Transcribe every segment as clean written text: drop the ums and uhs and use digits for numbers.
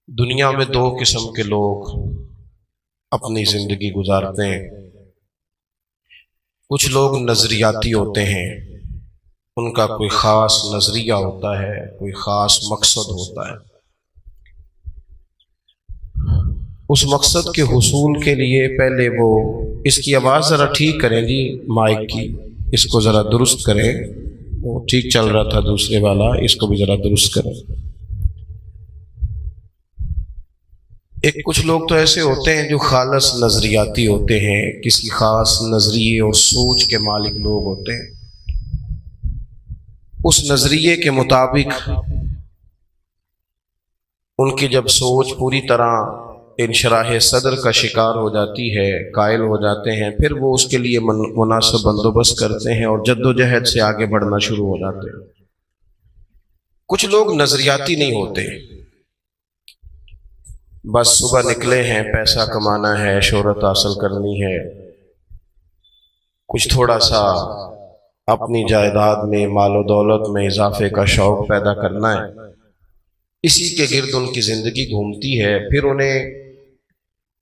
دنیا میں دو قسم کے لوگ اپنی زندگی گزارتے ہیں۔ کچھ لوگ نظریاتی ہوتے ہیں، ان کا کوئی خاص نظریہ ہوتا ہے، کوئی خاص مقصد ہوتا ہے۔ اس مقصد کے حصول کے لیے پہلے وہ اس کی آواز ذرا ٹھیک کریں جی، مائک کی اس کو ذرا درست کریں، وہ ٹھیک چل رہا تھا دوسرے والا، اس کو بھی ذرا درست کریں۔ کچھ لوگ تو ایسے ہوتے ہیں جو خالص نظریاتی ہوتے ہیں، کسی خاص نظریے اور سوچ کے مالک لوگ ہوتے ہیں۔ اس نظریے کے مطابق ان کی جب سوچ پوری طرح انشراح صدر کا شکار ہو جاتی ہے، قائل ہو جاتے ہیں، پھر وہ اس کے لیے مناسب بندوبست کرتے ہیں اور جد و جہد سے آگے بڑھنا شروع ہو جاتے ہیں۔ کچھ لوگ نظریاتی نہیں ہوتے، بس صبح نکلے ہیں، پیسہ کمانا ہے، شہرت حاصل کرنی ہے، کچھ تھوڑا سا اپنی جائیداد میں، مال و دولت میں اضافے کا شوق پیدا کرنا ہے، اسی کے گرد ان کی زندگی گھومتی ہے۔ پھر انہیں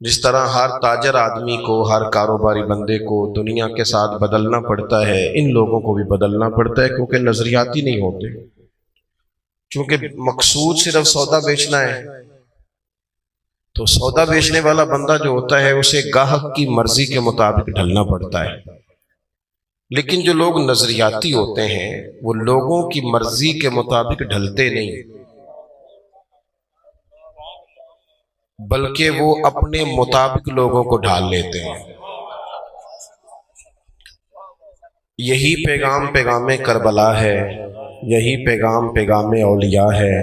جس طرح ہر تاجر آدمی کو، ہر کاروباری بندے کو دنیا کے ساتھ بدلنا پڑتا ہے، ان لوگوں کو بھی بدلنا پڑتا ہے، کیونکہ نظریاتی نہیں ہوتے، چونکہ مقصود صرف سودا بیچنا ہے۔ تو سودا بیچنے والا بندہ جو ہوتا ہے اسے گاہک کی مرضی کے مطابق ڈھلنا پڑتا ہے، لیکن جو لوگ نظریاتی ہوتے ہیں وہ لوگوں کی مرضی کے مطابق ڈھلتے نہیں، بلکہ وہ اپنے مطابق لوگوں کو ڈھال لیتے ہیں۔ یہی پیغام کربلا ہے، یہی پیغام اولیاء ہے،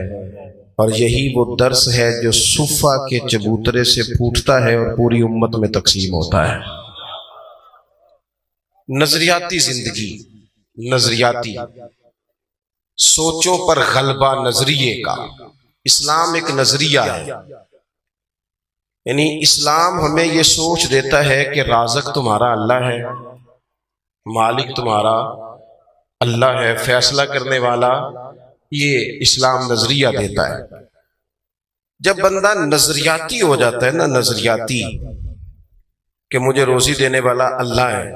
اور یہی وہ درس ہے جو صفا کے چبوترے سے پھوٹتا ہے اور پوری امت میں تقسیم ہوتا ہے۔ نظریاتی زندگی، نظریاتی سوچوں پر غلبہ نظریے کا۔ اسلام ایک نظریہ ہے، یعنی اسلام ہمیں یہ سوچ دیتا ہے کہ رازق تمہارا اللہ ہے، مالک تمہارا اللہ ہے، فیصلہ کرنے والا، یہ اسلام نظریہ دیتا ہے۔ جب بندہ نظریاتی ہو جاتا ہے نا، نظریاتی کہ مجھے روزی دینے والا اللہ ہے،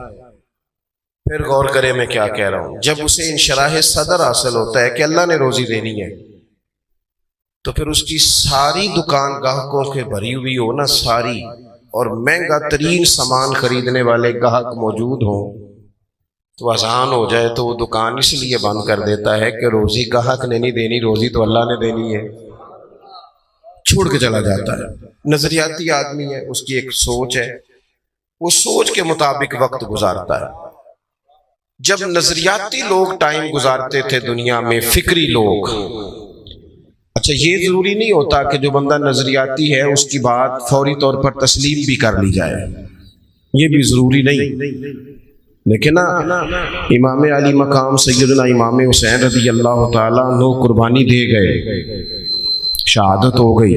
پھر غور کرے میں کیا کہہ رہا ہوں، جب اسے انشراح صدر حاصل ہوتا ہے کہ اللہ نے روزی دینی ہے، تو پھر اس کی ساری دکان گاہکوں کے بھری ہوئی ہو نا، ساری، اور مہنگا ترین سامان خریدنے والے گاہک موجود ہوں، تو اذان ہو جائے تو وہ دکان اس لیے بند کر دیتا ہے کہ روزی گاہک نے نہیں دینی، روزی تو اللہ نے دینی ہے، چھوڑ کے چلا جاتا ہے۔ نظریاتی آدمی ہے، اس کی ایک سوچ ہے، وہ سوچ کے مطابق وقت گزارتا ہے۔ جب نظریاتی لوگ ٹائم گزارتے تھے دنیا میں، فکری لوگ، اچھا یہ ضروری نہیں ہوتا کہ جو بندہ نظریاتی ہے اس کی بات فوری طور پر تسلیم بھی کر لی جائے، یہ بھی ضروری نہیں، لیکن امام علی مقام سیدنا امام حسین رضی اللہ تعالیٰ عنہ قربانی دے گئے، شہادت ہو گئی،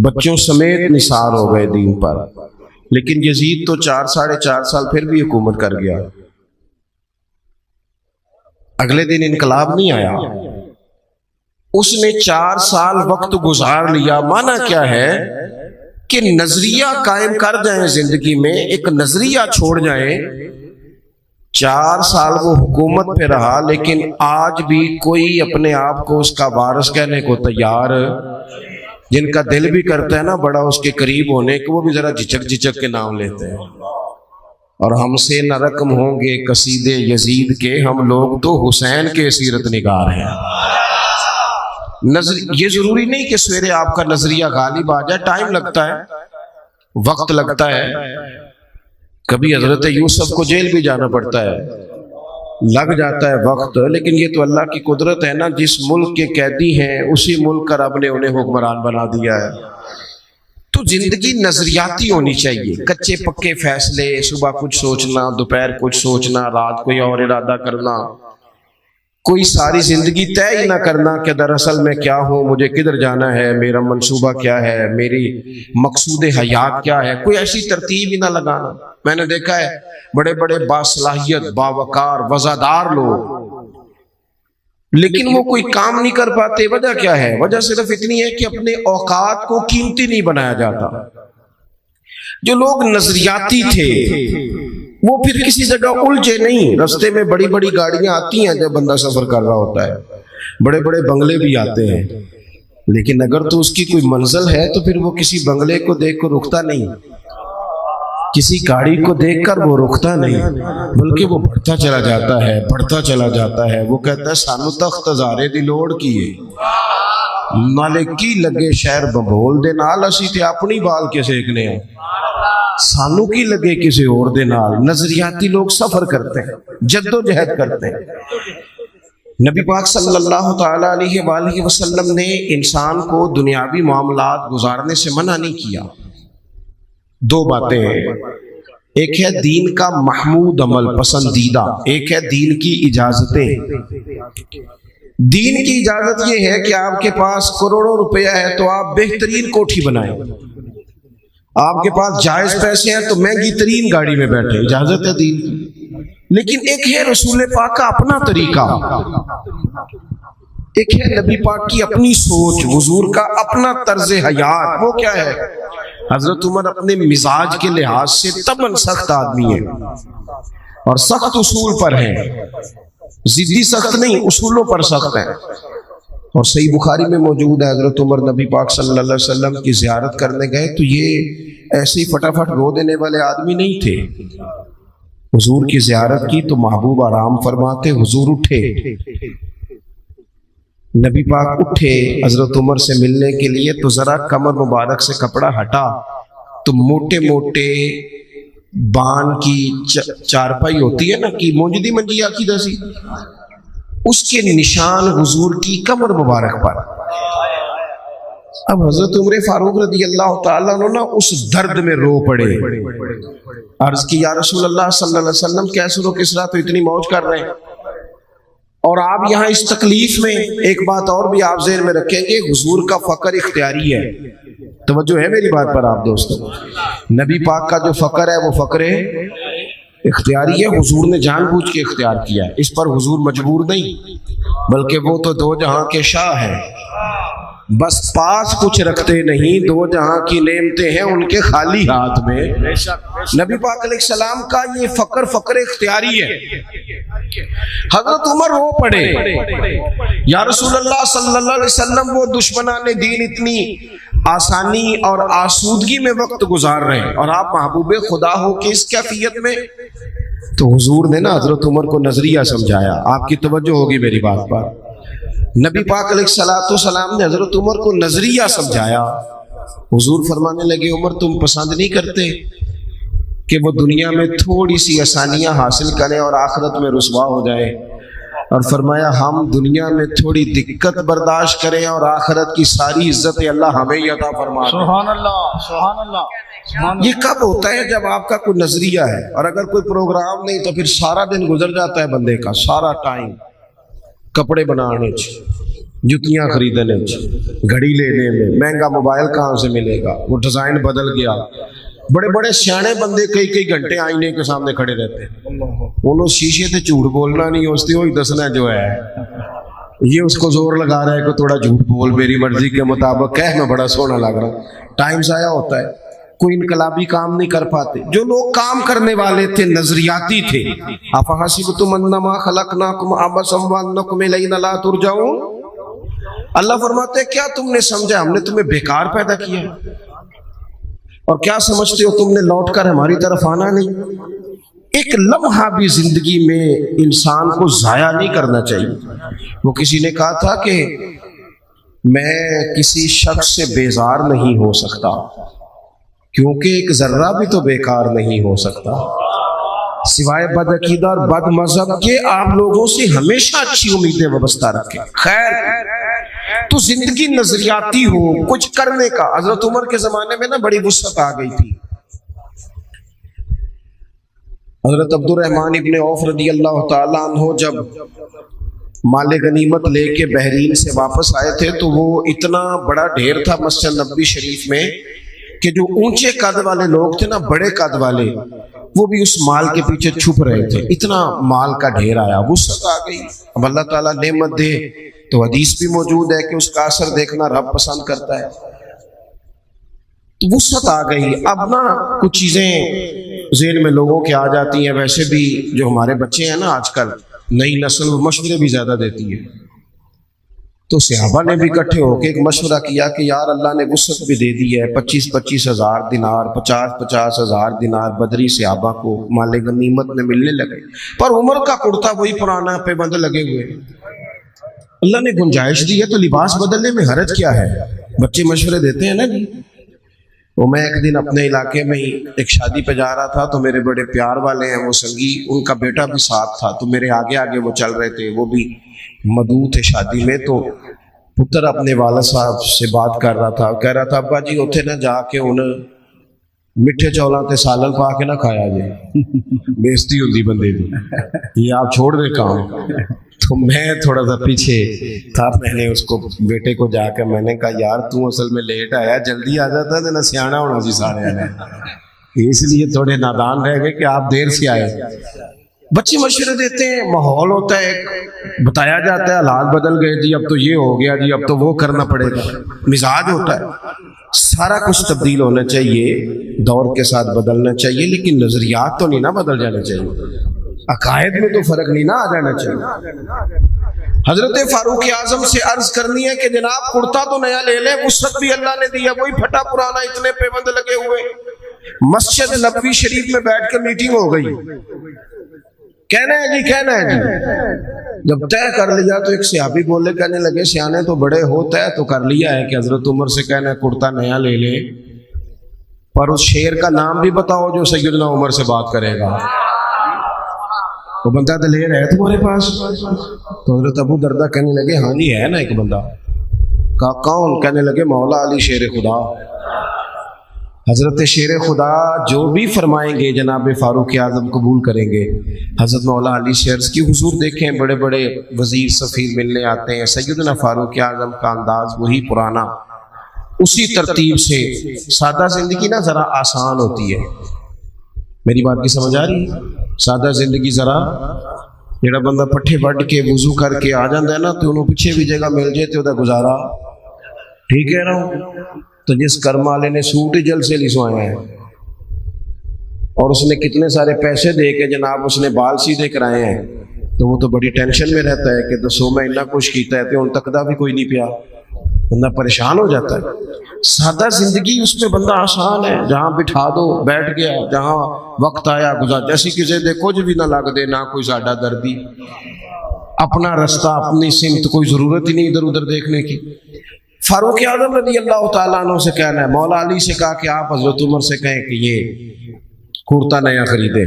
بچوں سمیت نثار ہو گئے دین پر، لیکن یزید تو 4 سال پھر بھی حکومت کر گیا، اگلے دن انقلاب نہیں آیا، اس نے 4 سال وقت گزار لیا۔ معنی کیا ہے کہ نظریہ قائم کر جائیں زندگی میں، ایک نظریہ چھوڑ جائیں۔ 4 سال وہ حکومت پہ رہا، لیکن آج بھی کوئی اپنے آپ کو اس کا وارث کہنے کو تیار، جن کا دل بھی کرتا ہے نا بڑا اس کے قریب ہونے کو، وہ بھی ذرا جھچک کے نام لیتے ہیں۔ اور ہم سے نہ رقم ہوں گے قصیدے یزید کے، ہم لوگ تو حسین کے سیرت نگار ہیں۔ یہ ضروری نہیں کہ سویرے آپ کا نظریہ غالب آ جائے، ٹائم لگتا ہے، وقت لگتا ہے، کبھی حضرت یوسف کو جیل بھی جانا پڑتا ہے، لگ جاتا ہے وقت، لیکن یہ تو اللہ کی قدرت ہے نا، جس ملک کے قیدی ہیں اسی ملک کا رب نے انہیں حکمران بنا دیا ہے۔ تو زندگی نظریاتی ہونی چاہیے، کچے پکے فیصلے، صبح کچھ سوچنا، دوپہر کچھ سوچنا، رات کوئی اور ارادہ کرنا، کوئی ساری زندگی طے ہی نہ کرنا کہ دراصل میں کیا ہوں، مجھے کدھر جانا ہے، میرا منصوبہ کیا ہے، میری مقصود حیات کیا ہے، کوئی ایسی ترتیب ہی نہ لگانا۔ میں نے دیکھا ہے بڑے بڑے باصلاحیت، باوقار، وزادار لوگ لیکن وہ کوئی کام نہیں کر پاتے. وجہ کیا ہے؟ وجہ صرف اتنی ہے کہ اپنے اوقات کو قیمتی نہیں بنایا جاتا. جو لوگ نظریاتی تھے وہ پھر کسی جگہ الجھے نہیں. رستے میں بڑی بڑی گاڑیاں آتی ہیں جب بندہ سفر کر رہا ہوتا ہے, بڑے بڑے بنگلے بھی آتے ہیں, لیکن اگر تو اس کی کوئی منزل ہے تو پھر وہ کسی بنگلے کو دیکھ کر رکتا نہیں, کسی گاڑی کو دیکھ کر وہ رکتا نہیں, بلکہ وہ بڑھتا چلا جاتا ہے, بڑھتا چلا جاتا ہے. وہ کہتا ہے سانو تخت ہزارے دی لوڑ کیے نالے کی لگے شہر ببول دے نال, اسی تے اپنی بال کے سیکنے ہیں, سانو کی لگے کسی اور دے نال. نظریاتی لوگ سفر کرتے ہیں, جد و جہد کرتے ہیں. نبی پاک صلی اللہ تعالی علیہ وآلہ وسلم نے انسان کو دنیاوی معاملات گزارنے سے منع نہیں کیا. دو باتیں ہیں, ایک ہے دین کا محمود عمل پسندیدہ, ایک ہے دین کی اجازتیں. دین کی اجازت یہ ہے کہ آپ کے پاس کروڑوں روپیہ ہے تو آپ بہترین کوٹھی بنائیں, آپ کے پاس جائز پیسے ہیں تو مہنگی ترین گاڑی میں بیٹھے, اجازت ہے دین کی. لیکن ایک ہے رسول پاک کا اپنا طریقہ, ایک ہے نبی پاک کی اپنی سوچ, حضور کا اپنا طرز حیات. وہ کیا ہے؟ حضرت عمر اپنے مزاج کے لحاظ سے طبعاً سخت آدمی ہے اور سخت اصول پر ہیں, ضدی سخت نہیں, اصولوں پر سخت ہیں. اور صحیح بخاری میں موجود ہے حضرت عمر نبی پاک صلی اللہ علیہ وسلم کی زیارت کرنے گئے تو یہ ایسے ہی فٹافٹ رو دینے والے آدمی نہیں تھے. حضور کی زیارت کی تو محبوب آرام فرماتے, حضور اٹھے, نبی پاک اٹھے حضرت عمر سے ملنے کے لیے تو ذرا کمر مبارک سے کپڑا ہٹا تو موٹے موٹے بان کی چارپائی ہوتی ہے نا کہ منجدی منجی آکی دسی, اس کے نشان حضور کی کمر مبارک پر. اب حضرت عمر فاروق رضی اللہ تعالیٰ عنہ اس درد میں رو پڑے, عرض کی یا رسول اللہ صلی اللہ علیہ وسلم کیسر و کسرا تو اتنی موج کر رہے ہیں اور آپ یہاں اس تکلیف میں. ایک بات اور بھی آپ ذہن میں رکھیں گے, حضور کا فقر اختیاری ہے. توجہ ہے میری بات پر آپ دوستو, نبی پاک کا جو فقر ہے وہ فقر اختیاری ہے, حضور نے جان بوجھ کے اختیار کیا ہے, اس پر حضور مجبور نہیں, بلکہ وہ تو دو جہاں کے شاہ ہیں, بس پاس کچھ رکھتے نہیں, دو جہاں کی نعمتیں ہیں ان کے خالی ہاتھ میں. نبی پاک علیہ السلام کا یہ فقر اختیاری ہے. حضرت عمر رو پڑے, یا رسول اللہ صلی اللہ علیہ وسلم وہ دشمنان دین اتنی آسانی اور آسودگی میں وقت گزار رہے ہیں اور آپ محبوب خدا ہو کہ اس کیفیت میں. تو حضور نے نا حضرت عمر کو نظریہ سمجھایا. آپ کی توجہ ہوگی میری بات پر. نبی پاک علیہ السلام نے حضرت عمر کو نظریہ سمجھایا. حضور فرمانے لگے عمر تم پسند نہیں کرتے کہ وہ دنیا میں تھوڑی سی آسانیاں حاصل کریں اور آخرت میں رسوا ہو جائے, اور فرمایا ہم دنیا میں تھوڑی دقت برداشت کریں اور آخرت کی ساری عزت اللہ ہمیں ہی عطا فرما دے. سبحان اللہ, سبحان اللہ. یہ کب ہوتا ہے؟ جب آپ کا کوئی نظریہ ہے, اور اگر کوئی پروگرام نہیں تو پھر سارا دن گزر جاتا ہے بندے کا, سارا ٹائم کپڑے بنانے جتیاں خریدنے گھڑی لینے میں, مہنگا موبائل کہاں سے ملے گا, وہ ڈیزائن بدل گیا. بڑے بڑے سیانے بندے کئی گھنٹے آئینے کے سامنے کھڑے رہتے ہیں, انہوں شیشے تے جھوٹ بولنا نہیں, ہوستی وہی دسنا جو ہے. یہ اس کو زور لگا رہا ہے کہ تھوڑا جھوٹ بول, میری مرضی کے مطابق کہہ میں بڑا سونا لگ رہا. ٹائم ضائع ہوتا ہے, کوئی انقلابی کام نہیں کر پاتے. جو لوگ کام کرنے والے تھے نظریاتی تھے, افحسبتم انما خلقناکم عبثا وانکم الینا لا ترجعون. اللہ فرماتے ہیں کیا تم نے سمجھا ہم نے تمہیں بیکار پیدا کیا, اور کیا سمجھتے ہو تم نے لوٹ کر ہماری طرف آنا نہیں. ایک لمحہ بھی زندگی میں انسان کو ضائع نہیں کرنا چاہیے. وہ کسی نے کہا تھا کہ میں کسی شخص سے بیزار نہیں ہو سکتا کیونکہ ایک ذرہ بھی تو بیکار نہیں ہو سکتا, سوائے بد عقیدہ اور بد مذہب کے آپ لوگوں سے ہمیشہ اچھی امیدیں وابستہ رکھیں. خیر تو زندگی نظریاتی ہو, کچھ کرنے کا. حضرت عمر کے زمانے میں نا بڑی وسعت آ گئی تھی. حضرت عبد الرحمن ابن عوف رضی اللہ تعالیٰ عنہ جب مال غنیمت لے کے بحرین سے واپس آئے تھے تو وہ اتنا بڑا ڈھیر تھا مسجد نبوی شریف میں کہ جو اونچے قد والے لوگ تھے نا, بڑے قد والے, وہ بھی اس مال کے پیچھے چھپ رہے تھے، اتنا مال کا ڈھیر آیا، وسعت آ گئی۔ اب اللہ تعالیٰ نعمت دے تو حدیث بھی موجود ہے کہ اس کا اثر دیکھنا رب پسند کرتا ہے، تو وسعت آ گئی۔ اب نا کچھ چیزیں ذہن میں لوگوں کے آ جاتی ہیں، ویسے بھی جو ہمارے بچے ہیں نا آج کل نئی نسل مشورے بھی زیادہ دیتی ہے، تو صحابہ نے بھی اکٹھے ہو کے ایک مشورہ کیا کہ یار اللہ نے وسعت بھی دے دی ہے، 25-25 ہزار دینار، 50-50 ہزار دینار بدری صحابہ کو مال غنیمت میں ملنے لگے، پر عمر کا کرتا وہی پرانا پہ بند لگے ہوئے۔ اللہ نے گنجائش دی ہے تو لباس بدلنے میں حرج کیا ہے؟ بچے مشورے دیتے ہیں نا جی۔ وہ میں ایک دن اپنے علاقے میں ہی ایک شادی پہ جا رہا تھا، تو میرے بڑے پیار والے ہیں وہ سنگی، ان کا بیٹا بھی ساتھ تھا، تو میرے آگے آگے وہ چل رہے تھے، وہ بھی مدعو تھے شادی میں۔ تو پتر اپنے والد صاحب سے بات کر رہا تھا، کہہ رہا تھا ابا جی اتنے نہ جا کے انہیں میٹھے چولاں تے سالن پا کے نہ کھایا جائے، بےزتی ہوندی بندے دی، یہ آپ چھوڑ دے کام۔ تو میں تھوڑا سا پیچھے تھا، میں نے اس کو بیٹے کو جا کے میں نے کہا یار تو اصل میں لیٹ آیا، جلدی آ جاتا تو نہ سیاح ہونا سی سارے نے، اس لیے تھوڑے نادان رہ گئے کہ آپ دیر سے آئے۔ بچے مشورے دیتے ہیں، ماحول ہوتا ہے، بتایا جاتا ہے حالات بدل گئے جی، اب تو یہ ہو گیا جی، اب تو وہ کرنا پڑے گا، مزاج ہوتا ہے، سارا کچھ تبدیل ہونا چاہیے، دور کے ساتھ بدلنا چاہیے، لیکن نظریات تو نہیں نا بدل جانے چاہیے، عقائد میں تو فرق نہیں نہ آ جانا چاہیے۔ حضرت فاروق اعظم سے عرض کرنی ہے کہ جناب کرتا تو نیا لے لیں، وسعت بھی اللہ نے دیا، وہی پھٹا پرانا اتنے پیبند لگے ہوئے۔ مسجد نبوی شریف میں بیٹھ کر میٹنگ ہو گئی، کہنا ہے جی کہنا ہے جی، جب طے کر لیا تو ایک صحابی بولے، کہنے لگے سیانے تو بڑے ہو، طے تو کر لیا ہے کہ حضرت عمر سے کہنا ہے کرتا نیا لے لے، پر اس شیر کا نام بھی بتاؤ جو سیدنا عمر سے بات کرے گا۔ وہ بندہ دلیر ہے تمہارے پاس؟ تو حضرت ابو دردہ کہنے لگے ہاں جی ہے نا ایک بندہ۔ کہا کون؟ کہنے لگے مولا علی شیر خدا۔ حضرت شیر خدا جو بھی فرمائیں گے جناب فاروق اعظم قبول کریں گے۔ حضرت مولا علی سے عرض کی حضور دیکھیں بڑے بڑے وزیر سفیر ملنے آتے ہیں، سیدنا فاروق اعظم کا انداز وہی پرانا، اسی ترتیب سے سادہ زندگی نا ذرا آسان ہوتی ہے۔ میری بات کی سمجھ آ رہی ہے؟ سادہ زندگی ذرا جڑا بندہ پٹھے وڈ کے وضو کر کے آ جاندہ ہے نا تو انہوں پیچھے بھی جگہ مل جائے تو دا گزارا ٹھیک ہے نا۔ تو جس کرم والے نے سوٹ جل سے لی سوائے ہیں اور اس نے کتنے سارے پیسے دے کے جناب اس نے بال سیدھے کرائے ہیں، تو وہ تو بڑی ٹینشن میں رہتا ہے کہ دسو میں اتنا کچھ کیتا ہے تو ان تک دا بھی کوئی نہیں پیا، بندہ پریشان ہو جاتا ہے۔ سادہ زندگی اس میں بندہ آسان ہے، جہاں بٹھا دو بیٹھ گیا، جہاں وقت آیا گزار، جیسی کسی دے کچھ بھی نہ لگ دے، نہ کوئی ساڈا دردی، اپنا رستہ اپنی سمت، کوئی ضرورت ہی نہیں ادھر ادھر دیکھنے کی۔ فاروق اعظم رضی اللہ تعالیٰ عنہ سے کہنا ہے، مولا علی سے کہا کہ آپ حضرت عمر سے کہیں کہ یہ کرتا نیا خریدے،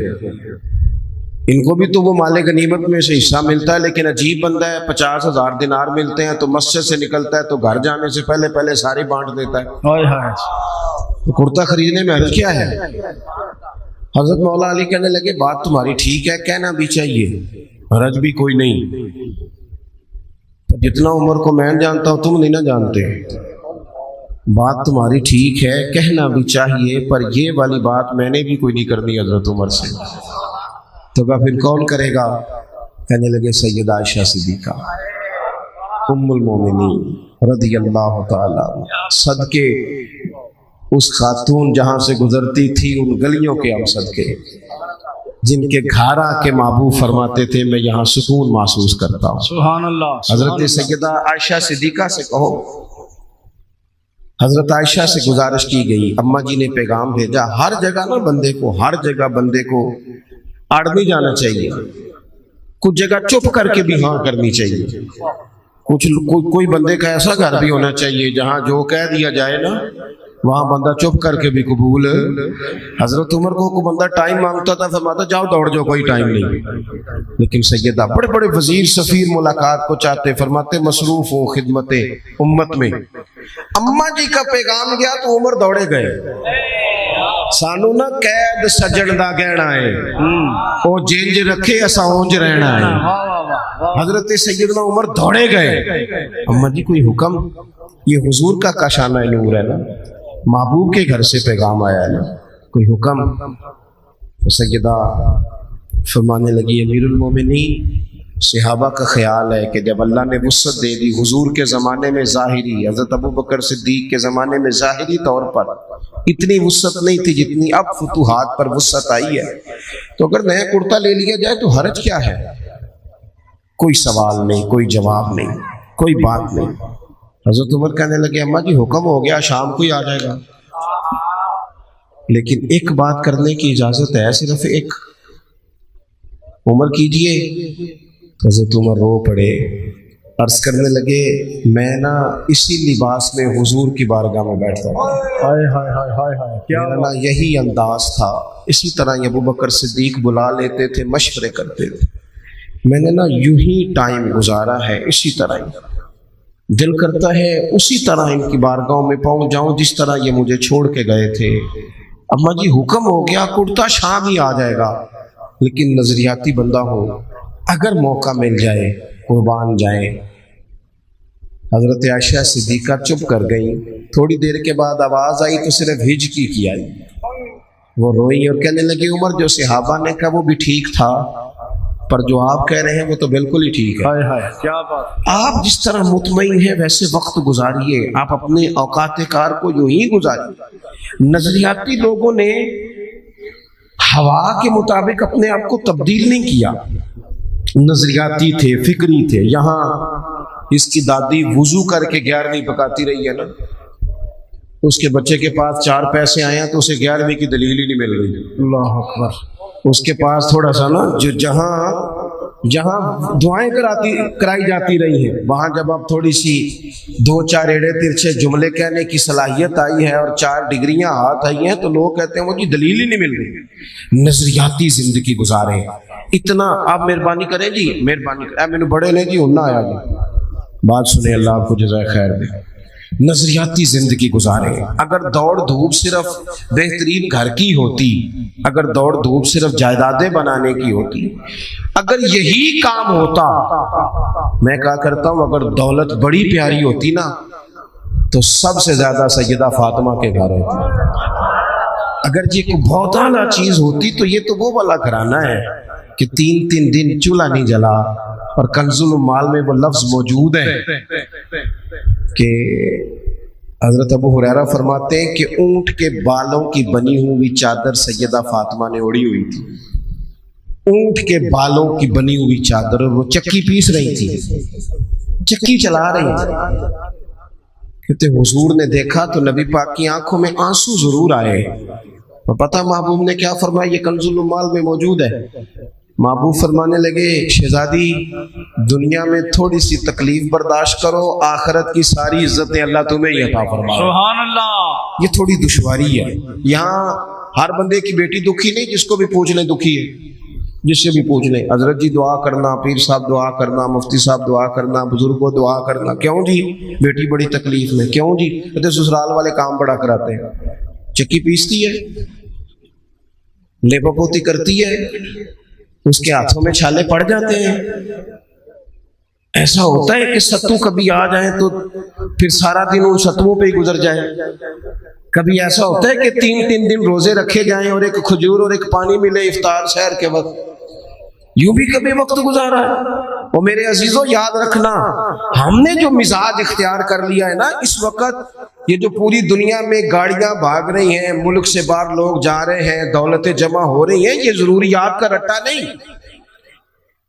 ان کو بھی تو وہ مال غنیمت میں سے حصہ ملتا ہے، لیکن عجیب بندہ ہے، 50,000 دینار ملتے ہیں تو مسجد سے نکلتا ہے تو گھر جانے سے پہلے پہلے سارے بانٹ دیتا ہے، تو کرتا خریدنے میں حرج کیا ہے؟ حضرت مولا علی کہنے لگے بات تمہاری ٹھیک ہے، کہنا بھی چاہیے، حرج بھی کوئی نہیں، جتنا عمر کو میں جانتا ہوں تم نہیں نہ جانتے، بات تمہاری ٹھیک ہے، کہنا بھی چاہیے، پر یہ والی بات میں نے بھی کوئی نہیں کرنی حضرت عمر سے۔ تو کہا پھر کون کرے گا؟ کہنے لگے سیدہ عائشہ صدیقہ ام المومنین رضی اللہ تعالیٰ صدقے اس خاتون جہاں سے گزرتی تھی ان گلیوں کے ہم صدقے، جن کے گھارا کے محبوب فرماتے تھے میں یہاں سکون محسوس کرتا ہوں۔ سبحان اللہ۔ حضرت سیدہ عائشہ صدیقہ سے کہو، حضرت عائشہ سے گزارش کی گئی، اماں جی نے پیغام بھیجا، ہر جگہ نا بندے کو، ہر جگہ بندے کو اڑ نہیں جانا چاہیے، کچھ جگہ چپ کر کے بھی ہاں کرنی چاہیے، کوئی بندے کا ایسا گھر بھی ہونا چاہیے جہاں جو کہہ دیا جائے نا وہاں بندہ چپ کر کے بھی قبول۔ حضرت عمر کو کوئی بندہ ٹائم مانگتا تھا، فرماتا جاؤ دوڑ جاؤ کوئی ٹائم نہیں، لیکن سیدہ بڑے بڑے وزیر سفیر ملاقات کو چاہتے، فرماتے مصروف ہو خدمت امت میں۔ اماں جی کا پیغام گیا تو عمر دوڑے گئے، سانو نہ قید سجن دا گہنا ہے، او جنج رکھے اسا اونج رہنا ہے۔ حضرت سیدنا عمر دوڑے گئے، اماں جی کوئی حکم؟ یہ حضور کا کاشانہ نور ہے نا، محبوب کے گھر سے پیغام آیا ہے نا، کوئی حکم؟ تو سیدہ فرمانے لگی امیر المومنین صحابہ کا خیال ہے کہ جب اللہ نے وسعت دے دی حضور کے زمانے میں ظاہری، حضرت ابو بکر صدیق کے زمانے میں ظاہری طور پر اتنی وسعت نہیں تھی جتنی اب فتوحات پر وسعت آئی ہے، تو اگر نیا کرتا لے لیا جائے تو حرج کیا ہے؟ کوئی سوال نہیں، کوئی جواب نہیں، کوئی بات نہیں۔ حضرت عمر کہنے لگے اماں جی حکم ہو گیا، شام کو ہی آ جائے گا، لیکن ایک بات کرنے کی اجازت ہے، صرف ایک۔ عمر کیجئے۔ حضرت عمر رو پڑے، عرض کرنے لگے میں نا اسی لباس میں حضور کی بارگاہ میں بیٹھتا ہوں، میرا نا یہی انداز تھا، اسی طرح ابو بکر صدیق بلا لیتے تھے، مشورے کرتے تھے، میں نے نا یوں ہی ٹائم گزارا ہے، اسی طرح ہی دل کرتا ہے اسی طرح ان کی بارگاہوں میں پہنچ جاؤں جس طرح یہ مجھے چھوڑ کے گئے تھے۔ اماں جی حکم ہو گیا، کرتا شام ہی آ جائے گا، لیکن نظریاتی بندہ ہو، اگر موقع مل جائے قربان جائیں۔ حضرت عائشہ صدیقہ چپ کر گئیں، تھوڑی دیر کے بعد آواز آئی تو صرف ہجکی کی آئی، وہ روئی اور کہنے لگی عمر جو صحابہ نے کہا وہ بھی ٹھیک تھا، پر جو آپ کہہ رہے ہیں وہ تو بالکل ہی ٹھیک ہے۔ کیا بات! آپ جس طرح مطمئن ہیں ویسے وقت گزاریے، آپ اپنے اوقات کار کو یوں ہی گزاریے۔ نظریاتی لوگوں نے ہوا کے مطابق اپنے آپ کو تبدیل نہیں کیا، نظریاتی تھے، فکری تھے۔ یہاں اس کی دادی وضو کر کے 11ویں پکاتی رہی ہے نا، اس کے بچے کے پاس 4 پیسے آئے ہیں تو اسے 11ویں کی دلیل ہی نہیں مل رہی۔ اللہ اکبر! اس کے پاس تھوڑا سا نا جو جہاں دعائیں کرائی جاتی رہی ہیں، وہاں جب اب تھوڑی سی 2-4 ایڑے ترچھے جملے کہنے کی صلاحیت آئی ہے اور 4 ڈگریاں ہاتھ آئی ہیں تو لوگ کہتے ہیں وہ جی دلیل ہی نہیں مل رہی۔ نظریاتی زندگی گزارے، اتنا آپ مہربانی کریں جی، مہربانی کریں، میں نے بڑے نے جی ہونا آیا جی، بات سنیں، اللہ آپ کو جزائے خیر دے۔ نظریاتی زندگی گزارے۔ اگر دوڑ دھوپ صرف بہترین گھر کی ہوتی، اگر دوڑ دھوپ صرف جائیدادیں بنانے کی ہوتی، اگر یہی کام ہوتا، میں کہا کرتا ہوں اگر دولت بڑی پیاری ہوتی نا تو سب سے زیادہ سیدہ فاطمہ کے گھر ہوتی۔ اگر یہ کوئی بہت اعلیٰ چیز ہوتی تو یہ تو وہ والا گھرانہ ہے کہ 3 دن چولہا نہیں جلا، اور کنز المال میں وہ لفظ موجود ہے کہ حضرت ابو ہریرہ فرماتے ہیں کہ اونٹ کے بالوں کی بنی ہوئی چادر سیدہ فاطمہ نے اوڑھی ہوئی تھی، اونٹ کے بالوں کی بنی ہوئی چادر، اور وہ چکی پیس رہی تھی، چکی چلا رہی تھی۔ کہتے حضور نے دیکھا تو نبی پاک کی آنکھوں میں آنسو ضرور آئے، اور پتہ محبوب نے کیا فرمایا؟ یہ کنز المال میں موجود ہے۔ محبوب فرمانے لگے شہزادی دنیا میں تھوڑی سی تکلیف برداشت کرو، آخرت کی ساری عزتیں اللہ تمہیں ہی عطا فرمائے۔ سبحان اللہ! یہ تھوڑی دشواری ہے، یہاں ہر بندے کی بیٹی دکھی نہیں، جس کو بھی پوچھ لیں دکھی ہے، جس سے بھی پوچھ لیں حضرت جی دعا کرنا، پیر صاحب دعا کرنا، مفتی صاحب دعا کرنا، بزرگوں دعا کرنا، کیوں جی بیٹی بڑی تکلیف میں، کیوں جی کہتے سسرال والے کام بڑا کراتے ہیں، چکی پیستی ہے، لیپا پوتی کرتی ہے، اس کے ہاتھوں میں چھالے پڑ جاتے ہیں۔ ایسا ہوتا ہے کہ ستو کبھی آ جائیں تو پھر سارا دن ان ستووں پہ ہی گزر جائے، کبھی ایسا ہوتا ہے کہ 3 دن روزے رکھے جائیں اور ایک کھجور اور ایک پانی ملے افطار سحر کے وقت، یوں بھی کبھی وقت گزارا ہے۔ اور میرے عزیزوں یاد رکھنا، ہم نے جو مزاج اختیار کر لیا ہے نا اس وقت، یہ جو پوری دنیا میں گاڑیاں بھاگ رہی ہیں، ملک سے باہر لوگ جا رہے ہیں، دولتیں جمع ہو رہی ہیں، یہ ضروریات کا رٹا نہیں،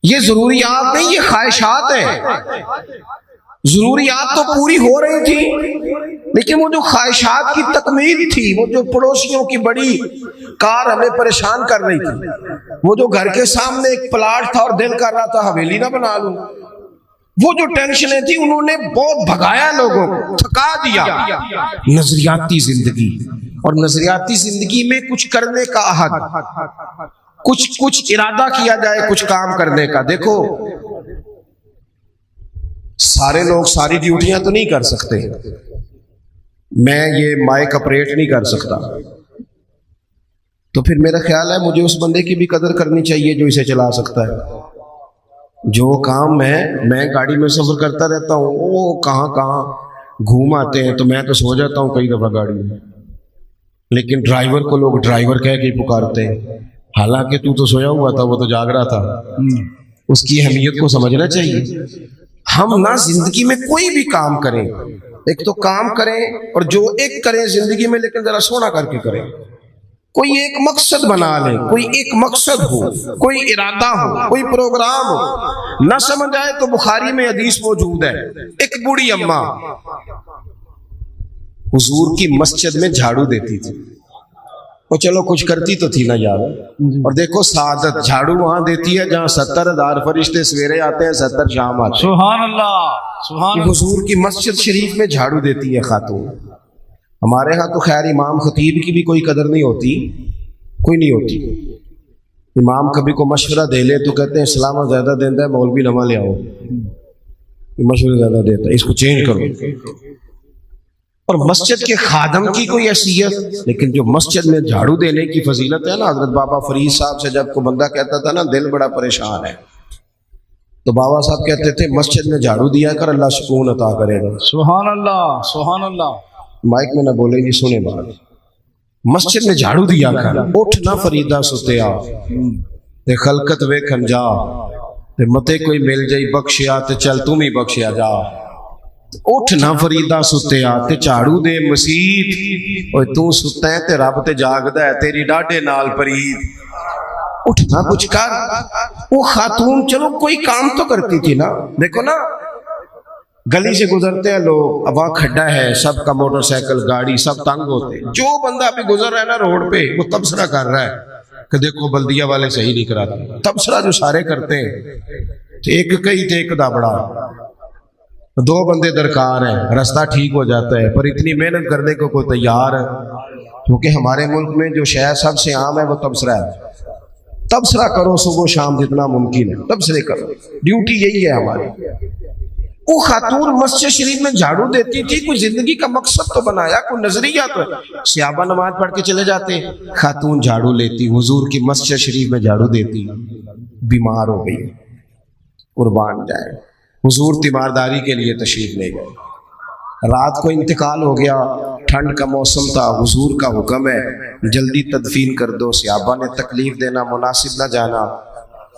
یہ ضروریات نہیں، یہ خواہشات ہیں۔ ضروریات تو پوری ہو رہی تھی، لیکن وہ جو خواہشات کی تکمیل تھی، وہ جو پڑوسیوں کی بڑی کار ہمیں پریشان کر رہی تھی، وہ جو گھر کے سامنے ایک پلاٹ تھا اور دل کر رہا تھا حویلی نہ بنا لوں، وہ جو ٹینشنیں تھی انہوں نے بہت بھگایا، لوگوں کو تھکا دیا۔ نظریاتی زندگی، اور نظریاتی زندگی میں کچھ کرنے کا عہد، کچھ ارادہ کیا جائے کچھ کام کرنے کا۔ دیکھو سارے لوگ ساری ڈیوٹیاں تو نہیں کر سکتے، میں یہ مائک آپریٹ نہیں کر سکتا، تو پھر میرا خیال ہے مجھے اس بندے کی بھی قدر کرنی چاہیے جو اسے چلا سکتا ہے۔ جو کام میں گاڑی میں سفر کرتا رہتا ہوں، وہ کہاں گھوم آتے ہیں تو میں تو سو جاتا ہوں کئی دفعہ گاڑی میں، لیکن ڈرائیور کو لوگ ڈرائیور کہہ کے پکارتے ہیں، حالانکہ تو سویا ہوا تھا، وہ تو جاگ رہا تھا. اس کی اہمیت کو سمجھنا چاہیے. ہم نہ زندگی میں کوئی بھی کام کریں، ایک تو کام کریں اور جو ایک کریں زندگی میں، لیکن ذرا سونا کر کے کریں. کوئی ایک مقصد بنا لیں، کوئی ایک مقصد ہو، کوئی ارادہ ہو، کوئی پروگرام ہو. نہ سمجھ آئے تو بخاری میں حدیث موجود ہے، ایک بوڑھی اماں حضور کی مسجد میں جھاڑو دیتی تھی. وہ چلو کچھ کرتی تو تھی نا یار. اور دیکھو سعادت جھاڑو وہاں دیتی ہے جہاں 70,000 فرشتے سویرے آتے ہیں، 70 شام آتے ہیں. سبحان اللہ، سبحان اللہ. حضور کی مسجد شریف میں جھاڑو دیتی ہے خاتون. ہمارے ہاں تو خیر امام خطیب کی بھی کوئی قدر نہیں ہوتی، کوئی نہیں ہوتی. امام کبھی کو مشورہ دے لے تو کہتے ہیں اسلام زیادہ دیتا ہے، مولوی نما لے آؤ، مشورہ زیادہ دیتا ہے، اس کو چینج کرو. اور مسجد کے خادم کی کوئی حیثیت، لیکن جو مسجد میں جھاڑو دینے کی فضیلت ہے نا. حضرت بابا فرید صاحب سے جب کو بندہ کہتا تھا نا دل بڑا پریشان ہے، تو بابا صاحب کہتے تھے مسجد میں جھاڑو دیا کر، اللہ سکون عطا کرے گا. سبحان اللہ، سبحان اللہ. مائک میں نہ بولے جی، سنے بات. مسجد میں جھاڑو دیا کر. اٹھ نہ فریدا ستیا تے خلقت وے کھنجا تے متے کوئی مل جائی بخشیا تے چل تم ہی بخشیا جا. اٹھ نہ فریدا ستیا تے جھاڑو دے مسیت، اوے تو ستا ہے تے رب تے جاگدا ہے، تیری ڈاڈے نال پرید. اٹھنا کچھ کر. وہ خاتون چلو کوئی کام تو کرتی تھی نا. دیکھو نا گلی سے گزرتے ہیں لوگ، اب وہاں کھڈا ہے، سب کا موٹر سائیکل گاڑی سب تنگ ہوتے. جو بندہ ابھی گزر رہا ہے نا روڈ پہ، وہ تبصرہ کر رہا ہے کہ دیکھو بلدیہ والے صحیح نہیں کراتے. تبصرہ جو سارے کرتے ہیں، ایک کئی تے ایک دابڑا، دو بندے درکار ہیں، راستہ ٹھیک ہو جاتا ہے. پر اتنی محنت کرنے کو کوئی تیار ہے؟ کیونکہ ہمارے ملک میں جو شے سب سے عام ہے وہ تبصرہ ہے. تبصرہ کرو صبح شام جتنا ممکن ہے، تبصرے کرو، ڈیوٹی یہی ہے ہماری. وہ خاتون مسجد شریف میں جھاڑو دیتی تھی، کوئی زندگی کا مقصد تو بنایا، کوئی نظریہ تو ہے. صحابہ نماز پڑھ کے چلے جاتے، خاتون جھاڑو لیتی، حضور کی مسجد شریف میں جھاڑو دیتی. بیمار ہو گئی، قربان جائے. حضور تیمارداری کے لیے تشریف لے گئے. رات کو انتقال ہو گیا، ٹھنڈ کا موسم تھا. حضور کا حکم ہے جلدی تدفین کر دو. صحابہ نے تکلیف دینا مناسب نہ جانا،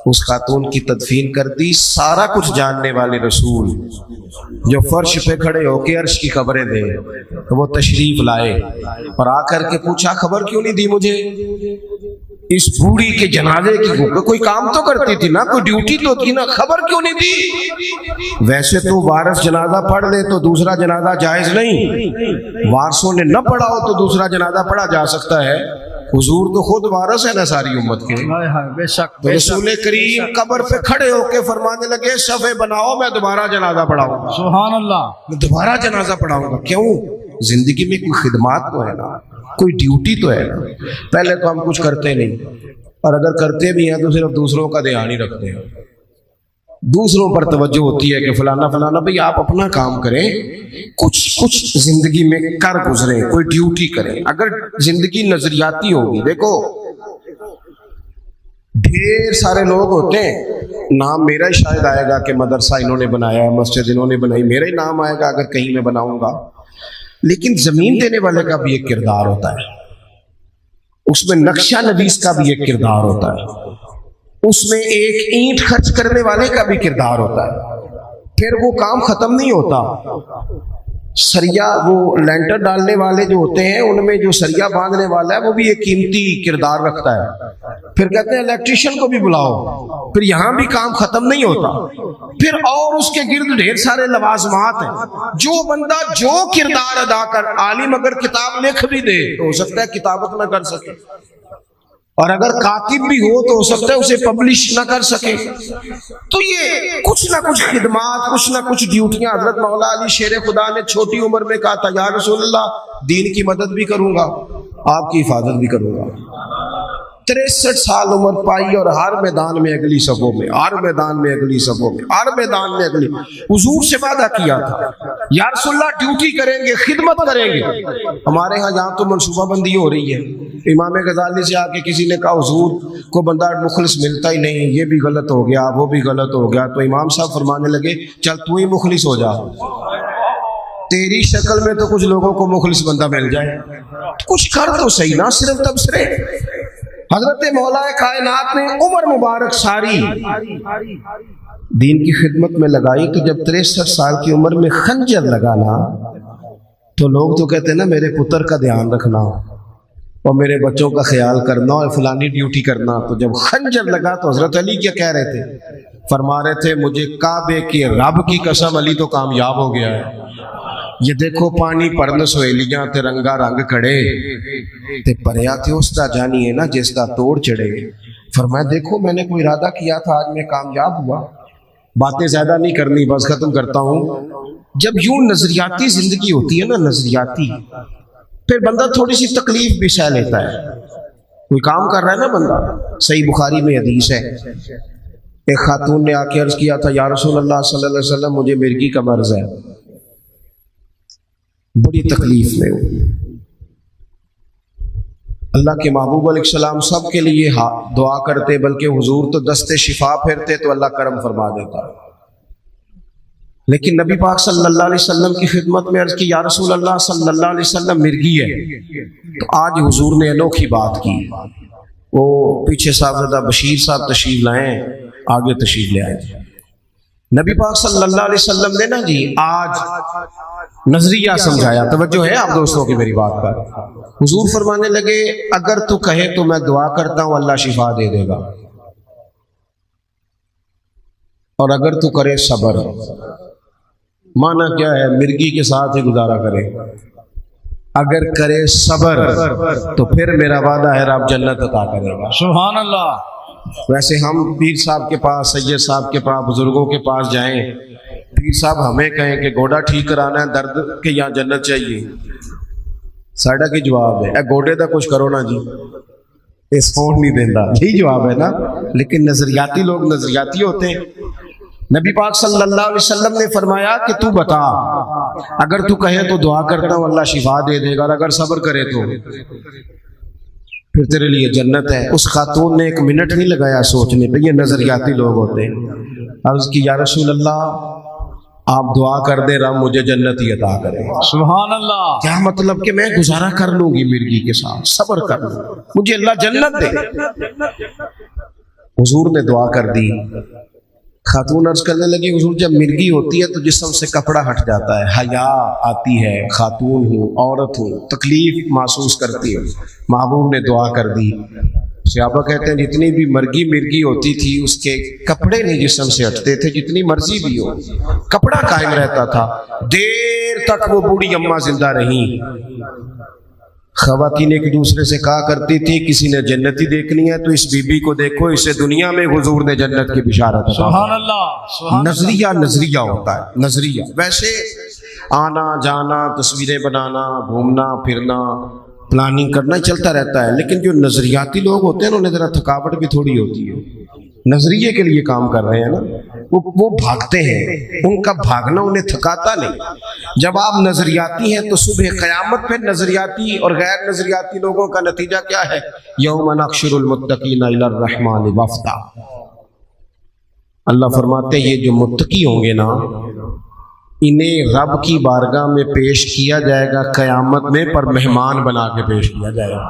اس خاتون کی تدفین کر دی. سارا کچھ جاننے والے رسول جو فرش پہ کھڑے ہو کے عرش کی خبریں دے، وہ تشریف لائے اور آ کر کے پوچھا خبر کیوں نہیں دی مجھے؟ اس بوڑھی کے جنازے کی کوئی کام تو کرتی تھی نا، کوئی ڈیوٹی تو تھی نا، خبر کیوں نہیں دی؟ ویسے تو وارث جنازہ پڑھ لے تو دوسرا جنازہ جائز نہیں، وارثوں نے نہ پڑھا ہو تو دوسرا جنازہ پڑھا جا سکتا ہے. حضور تو خود وارث ہے نا ساری امت کے. بے شک، تو رسول کریم قبر پہ کھڑے ہو کے فرمانے لگے صفے بناؤ، میں دوبارہ جنازہ پڑھاؤں گا. سبحان اللہ. میں دوبارہ جنازہ پڑھاؤں گا. کیوں؟ زندگی میں کوئی خدمات تو ہے نا، کوئی ڈیوٹی تو ہے نا. پہلے تو ہم کچھ کرتے نہیں، اور اگر کرتے بھی ہیں تو صرف دوسروں کا دھیان ہی رکھتے ہیں. دوسروں پر توجہ ہوتی ہے کہ فلانا فلانا. بھئی آپ اپنا کام کریں، کچھ زندگی میں کر گزریں، کوئی ڈیوٹی کریں. اگر زندگی نظریاتی ہوگی، دیکھو ڈھیر سارے لوگ ہوتے ہیں، نام میرا ہی شاید آئے گا کہ مدرسہ انہوں نے بنایا ہے، مسجد انہوں نے بنائی، میرا ہی نام آئے گا اگر کہیں میں بناؤں گا. لیکن زمین دینے والے کا بھی ایک کردار ہوتا ہے، اس میں نقشہ نویس کا بھی ایک کردار ہوتا ہے، اس میں ایک اینٹ خرچ کرنے والے کا بھی کردار ہوتا ہے. پھر وہ کام ختم نہیں ہوتا. سریا وہ لینٹر ڈالنے والے جو ہوتے ہیں، ان میں جو سریا باندھنے والا ہے وہ بھی ایک قیمتی کردار رکھتا ہے. پھر کہتے ہیں الیکٹریشین کو بھی بلاؤ. پھر یہاں بھی کام ختم نہیں ہوتا. پھر اور اس کے گرد ڈھیر سارے لوازمات ہیں. جو بندہ جو کردار ادا کر، عالم اگر کتاب لکھ بھی دے تو ہو سکتا ہے کتابت نہ کر سکے، اور اگر کاتب بھی ہو تو ہو سکتا ہے اسے پبلش نہ کر سکے. تو یہ کچھ نہ کچھ خدمات، کچھ نہ کچھ ڈیوٹیاں. حضرت مولا علی شیر خدا نے چھوٹی عمر میں کہا تھا یا رسول اللہ دین کی مدد بھی کروں گا، آپ کی حفاظت بھی کروں گا. 63 سال عمر پائی اور ہر میدان میں اگلی صفوں میں، ہر میدان میں اگلی صفوں میں، ہر میدان میں اگلی. حضور سے وعدہ کیا تھا یا رسول اللہ ڈیوٹی کریں گے، خدمت کریں گے. ہمارے ہاں یہاں تو منصوبہ بندی ہو رہی ہے. امام غزالی سے آ کے کسی نے کہا حضور کو بندہ مخلص ملتا ہی نہیں، یہ بھی غلط ہو گیا، وہ بھی غلط ہو گیا. تو امام صاحب فرمانے لگے چل تو ہی مخلص ہو جا، تیری شکل میں تو کچھ لوگوں کو مخلص بندہ مل جائے. کچھ کر تو صحیح، نہ صرف تبصرے. حضرت مولا کائنات نے عمر مبارک ساری دین کی خدمت میں لگائی، تو جب 63 سال کی عمر میں خنجر لگانا تو لوگ تو کہتے ہیں نا میرے پتر کا دھیان رکھنا اور میرے بچوں کا خیال کرنا اور فلانی ڈیوٹی کرنا، تو جب خنجر لگا تو حضرت علی کیا کہہ رہے تھے؟ فرما رہے تھے مجھے کعبے کے رب کی قسم علی تو کامیاب ہو گیا ہے، یہ دیکھو پانی پرن سہیلیاں تے رنگا رنگ کڑے تے پریا تے اس دا جانی ہے نا جس دا توڑ چڑھے۔ فرمایا دیکھو میں نے کوئی ارادہ کیا تھا، آج میں کامیاب ہوا۔ باتیں زیادہ نہیں کرنی، بس ختم کرتا ہوں۔ جب یوں نظریاتی زندگی ہوتی ہے نا، نظریاتی، پھر بندہ تھوڑی سی تکلیف بھی سہ لیتا ہے۔ کوئی کام کر رہا ہے نا بندہ، صحیح بخاری میں حدیث ہے، ایک خاتون نے آ کے عرض کیا تھا یا رسول اللہ صلی اللہ علیہ وسلم مجھے مرگی کا مرض ہے، بڑی تکلیف میں ہوں۔ اللہ کے محبوب علیہ السلام سب کے لیے دعا کرتے، بلکہ حضور تو دست شفا پھیرتے تو اللہ کرم فرما دیتا۔ لیکن نبی پاک صلی اللہ علیہ وسلم کی خدمت میں عرض کی یا رسول اللہ صلی اللہ علیہ وسلم مرگی ہے، تو آج حضور نے انوکھی بات کی۔ وہ پیچھے صاحبزادہ بشیر صاحب تشریف لائیں، آگے تشریف لے آئے۔ نبی پاک صلی اللہ علیہ وسلم نے نا جی آج نظریہ سمجھایا، توجہ ہے آپ دوستوں کی میری بات پر۔ حضور فرمانے لگے اگر تو کہے تو میں دعا کرتا ہوں اللہ شفا دے دے گا، اور اگر تو کرے صبر۔ معنی کیا ہے؟ مرگی کے ساتھ ہی گزارا کرے، اگر کرے صبر تو پھر میرا وعدہ ہے رب جنت عطا کرے گا۔ سبحان اللہ۔ ویسے ہم پیر صاحب کے پاس، سید صاحب کے پاس، بزرگوں کے پاس جائیں، پیر صاحب ہمیں کہیں کہ گوڑا ٹھیک کرانا ہے درد کے یہاں جنت چاہیے، ساڑھا کی جواب ہے اے گوڑے دا کچھ کرو نا جی، اس فون نہیں دینا، یہی جواب ہے نا۔ لیکن نظریاتی لوگ نظریاتی ہوتے ہیں۔ نبی پاک صلی اللہ علیہ وسلم نے فرمایا کہ تو بتا، اگر تو کہے تو دعا کرتا ہوں اللہ شفا دے دے گا، اور اگر صبر کرے تو پھر تیرے لیے جنت ہے۔ اس خاتون نے 1 منٹ نہیں لگایا سوچنے پہ، یہ نظریاتی لوگ ہوتے ہیں۔ عرض کی یا رسول اللہ آپ دعا کر دے رب مجھے جنت ہی عطا کرے۔ سبحان اللہ۔ کیا مطلب کہ میں گزارا کر لوں گی مرگی کے ساتھ، صبر کر لوں، مجھے اللہ جنت دے۔ حضور نے دعا کر دی۔ خاتون عرض کرنے لگی حضور جب مرگی ہوتی ہے تو جسم سے کپڑا ہٹ جاتا ہے، حیا آتی ہے، خاتون ہوں، عورت ہوں، تکلیف محسوس کرتی ہے۔ محبوب نے دعا کر دی۔ صحابہ کہتے ہیں جتنی بھی مرگی ہوتی تھی اس کے کپڑے نہیں جسم سے ہٹتے تھے، جتنی مرضی بھی ہو کپڑا قائم رہتا تھا۔ دیر تک وہ بوڑھی اماں زندہ رہیں۔ خواتین ایک دوسرے سے کہا کرتی تھی کسی نے جنتی دیکھنی ہے تو اس بی بی کو دیکھو، اسے دنیا میں حضور نے جنت کی بشارت۔ سبحان اللہ۔ نظریہ ہوتا ہے، نظریہ۔ ویسے آنا جانا، تصویریں بنانا، گھومنا پھرنا، پلاننگ کرنا چلتا رہتا ہے، لیکن جو نظریاتی لوگ ہوتے ہیں انہیں ذرا تھکاوٹ بھی تھوڑی ہوتی ہے۔ نظریے کے لیے کام کر رہے ہیں نا، وہ بھاگتے ہیں، ان کا بھاگنا انہیں تھکاتا نہیں۔ جب آپ نظریاتی ہیں تو صبح قیامت پہ نظریاتی اور غیر نظریاتی لوگوں کا نتیجہ کیا ہے؟ یوم نحشر المتقین الی الرحمن وفدا۔ اللہ فرماتے ہیں یہ جو متقی ہوں گے نا انہیں رب کی بارگاہ میں پیش کیا جائے گا قیامت میں، پر مہمان بنا کے پیش کیا جائے گا،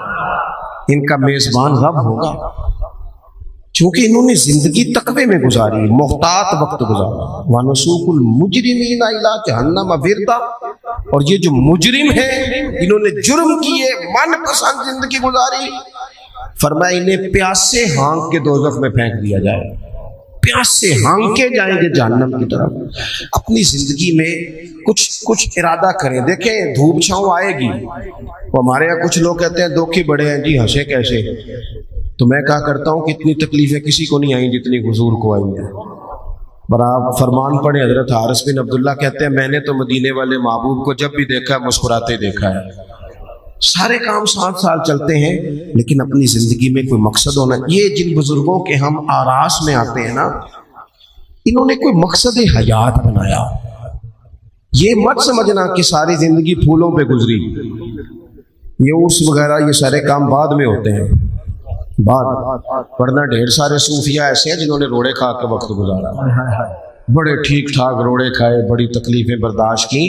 ان کا میزبان رب ہوگا، چونکہ انہوں نے زندگی تقوی میں گزاری، محتاط وقت گزارا۔ وَنُسُوقُ الْمُجْرِمِينَ إِلَىٰ جَهَنَّمَ وِرْدًا، اور یہ جو مجرم ہیں انہوں نے جرم کیے، من پسند زندگی گزاری، فرمایا انہیں پیاسے ہانک کے دوزخ میں پھینک دیا جائے، پیاسے ہانکے جائیں گے جہنم کی طرف۔ اپنی زندگی میں کچھ ارادہ کریں، دیکھیں دھوپ چھاؤں آئے گی۔ وہ ہمارے یہاں کچھ لوگ کہتے ہیں دکھی بڑے ہیں جی، ہنسے کیسے؟ تو میں کہا کرتا ہوں کہ اتنی تکلیفیں کسی کو نہیں آئیں جتنی حضور کو آئی ہیں۔ اور آپ فرمان پڑھیں، حضرت حارث بن عبداللہ کہتے ہیں میں نے تو مدینے والے محبوب کو جب بھی دیکھا ہے مسکراتے دیکھا ہے۔ سارے کام 7 سال چلتے ہیں لیکن اپنی زندگی میں کوئی مقصد ہونا۔ یہ جن بزرگوں کے ہم آراس میں آتے ہیں نا، انہوں نے کوئی مقصد حیات بنایا۔ یہ مت سمجھنا کہ ساری زندگی پھولوں پہ گزری، یہ عرس وغیرہ یہ سارے کام بعد میں ہوتے ہیں، ورنہ ڈھیر سارے صوفیاء ایسے ہیں جنہوں نے روڑے کھا کے وقت گزارا۔ بڑے ٹھیک ٹھاک روڑے کھائے، بڑی تکلیفیں برداشت کی،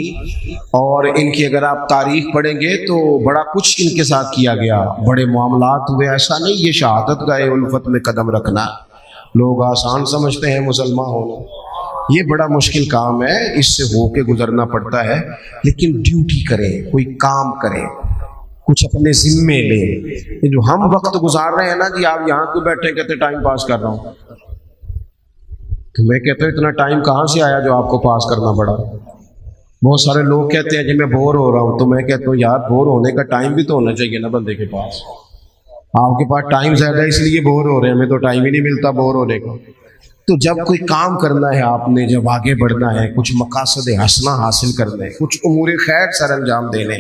اور ان کی اگر آپ تاریخ پڑھیں گے تو بڑا کچھ ان کے ساتھ کیا گیا، بڑے معاملات ہوئے۔ ایسا نہیں یہ شہادت گاہ الفت میں قدم رکھنا لوگ آسان سمجھتے ہیں مسلمان ہونا، یہ بڑا مشکل کام ہے، اس سے ہو کے گزرنا پڑتا ہے۔ لیکن ڈیوٹی کریں، کوئی کام کریں، کچھ اپنے ذمے لیں۔ یہ جو ہم وقت گزار رہے ہیں نا جی، آپ یہاں کیوں بیٹھے کہتے ٹائم پاس کر رہا ہوں، تو میں کہتا ہوں اتنا ٹائم کہاں سے آیا جو آپ کو پاس کرنا پڑا؟ بہت سارے لوگ کہتے ہیں جی میں بور ہو رہا ہوں، تو میں کہتا ہوں یار بور ہونے کا ٹائم بھی تو ہونا چاہیے نا بندے کے پاس۔ آپ کے پاس ٹائم زیادہ ہے اس لیے بور ہو رہے ہیں، ہمیں تو ٹائم ہی نہیں ملتا بور ہونے کا۔ تو جب کوئی کام کرنا ہے آپ نے، جب آگے بڑھنا ہے، کچھ مقاصد حسنہ حاصل کرنے، کچھ امور خیر سر انجام دینے،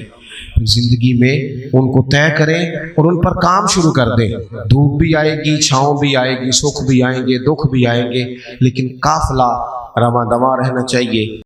زندگی میں ان کو طے کریں اور ان پر کام شروع کر دیں۔ دھوپ بھی آئے گی، چھاؤں بھی آئے گی، سکھ بھی آئیں گے، دکھ بھی آئیں گے، لیکن قافلہ رواں دواں رہنا چاہیے۔